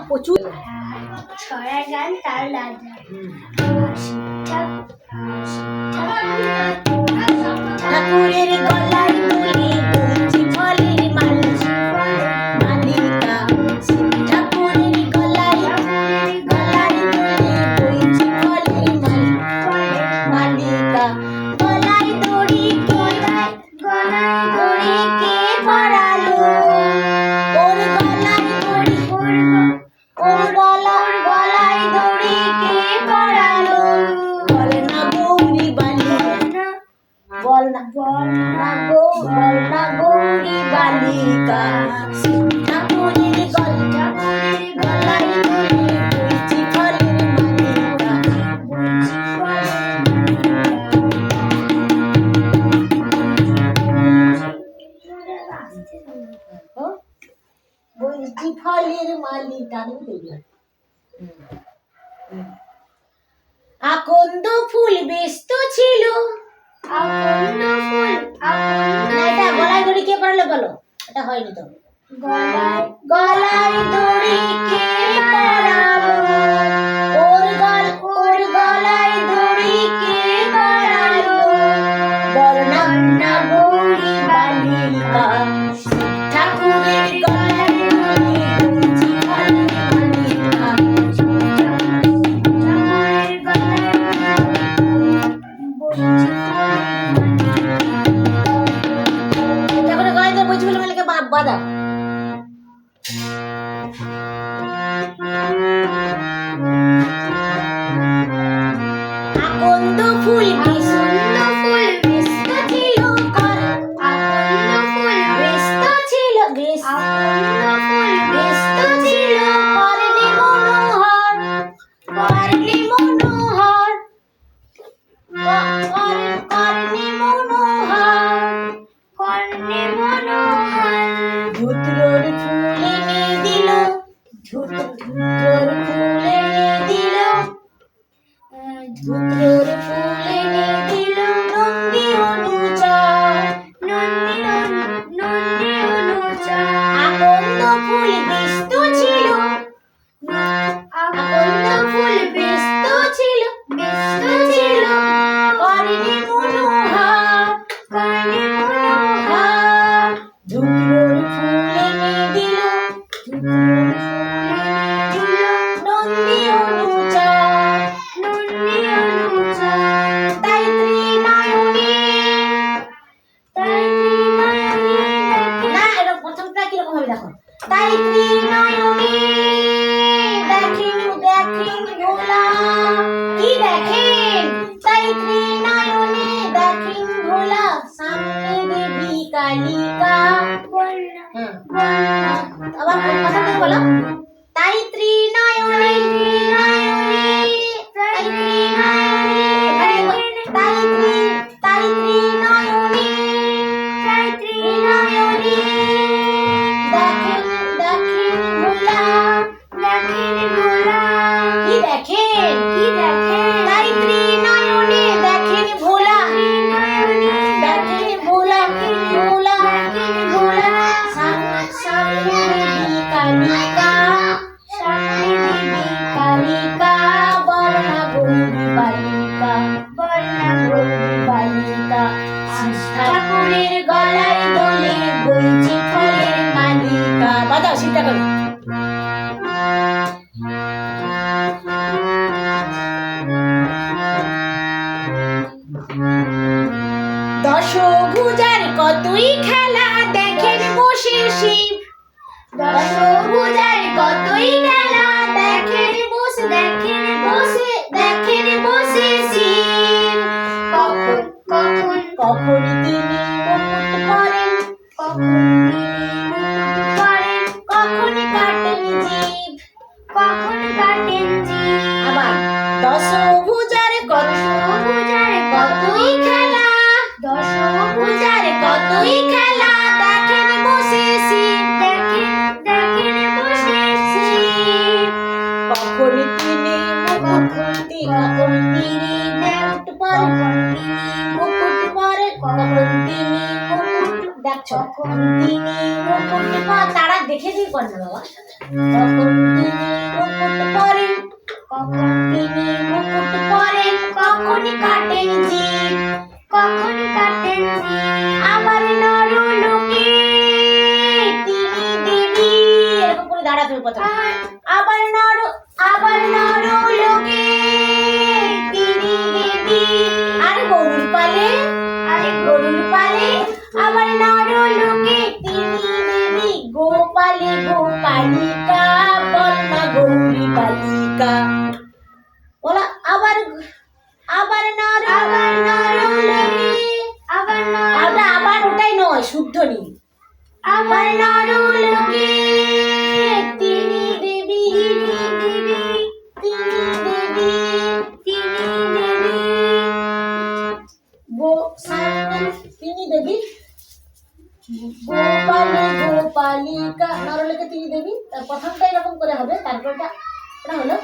প্রচুর ছড়া গান তার রাজা ঠাকুরের গলায় তুলি বইছি ফলের মালিকা ঠাকুরের গলায় তুলি বইছি ফলের মালিকা গলায় দড়ি কে পরালো ওর গলায় দড়ি কে পরালো বল না গৌরী বালিকা বল না গৌরী বালিকা ঠাকুরের গলায় তুলি বইছি ফলের মালিকা বইছি ফলের মালিকা আকন্দ ফুল ব্যস্ত ছিল এটা গলায় দড়ি কে পরালো বলো এটা হয়নি তো গলায় দড়ি কে পরালো ওর গলায় দড়ি কে পরালো বর্ণা গৌরী বালিকা ঠাকুরের গলায় তুলি বইছি ফলের মালিকা ঠাকুরের গলায় তো বইছি ফলের মালিকা বাদা আকন্দ ফুল ব্যস্ত ছিল কর্ণে মনোহর ধুত্রর ফুল এনে দিল নন্দী অনুচর আকন্দ ফুল ব্যস্ত ছিল কর্ণে মনোহর ধুত্রর ফুল এনে দিল নন্দী অনুচর তাইত্রী নয়নে না এটা প্রথমটা কিরকম হবে দেখো তাইত্রী নয়নে দেখেন ভোলা কি দেখেন তাইত্রী নয়নে দেখেন ভোলা সামনে দেবী কালিকা আবার কথা বলো তাইত্রী নয়নে ঠাকুরের গলায় দড়ি বইছি ফলের মালিকা বাজাও চিন্তা করো দশভুজার কতই খেলা দেখেন বসে শিব দশভুজার কতই খেলা দেখেন বসে শিব কখন তিনি মুকুট পরেন কখন কাটেন জীব আবার দশভুজার কতই খেলা দেখেন বসে শিব কখন তিনি মুকুট পরেন দেখছো তারা দেখে দিয়ে কর না বাবা কখন তিনি আবার নরলোকে তিনি দেবী। আর গরুর পালে আবার নরলোকে তিনি দেবী। গোপালে গোপালিকা বল না গৌরী বালিকা। বলা আবার নরলোকে আবার ওটাই নয়, শুদ্ধ নি। আবার নরলোকে তিনি দেবী তিনি দেবী। গোপালে গোপালিকা নরলোকে তিনি দেবী। প্রথমটা এরকম করে হবে, তারপরটা এটা হলো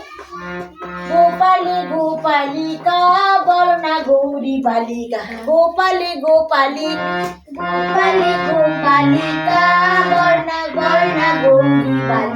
গোপালে গোপালিকা বল না গৌরী বালিকা। গোপালে গোপালিকা বল না গৌরী বালিকা।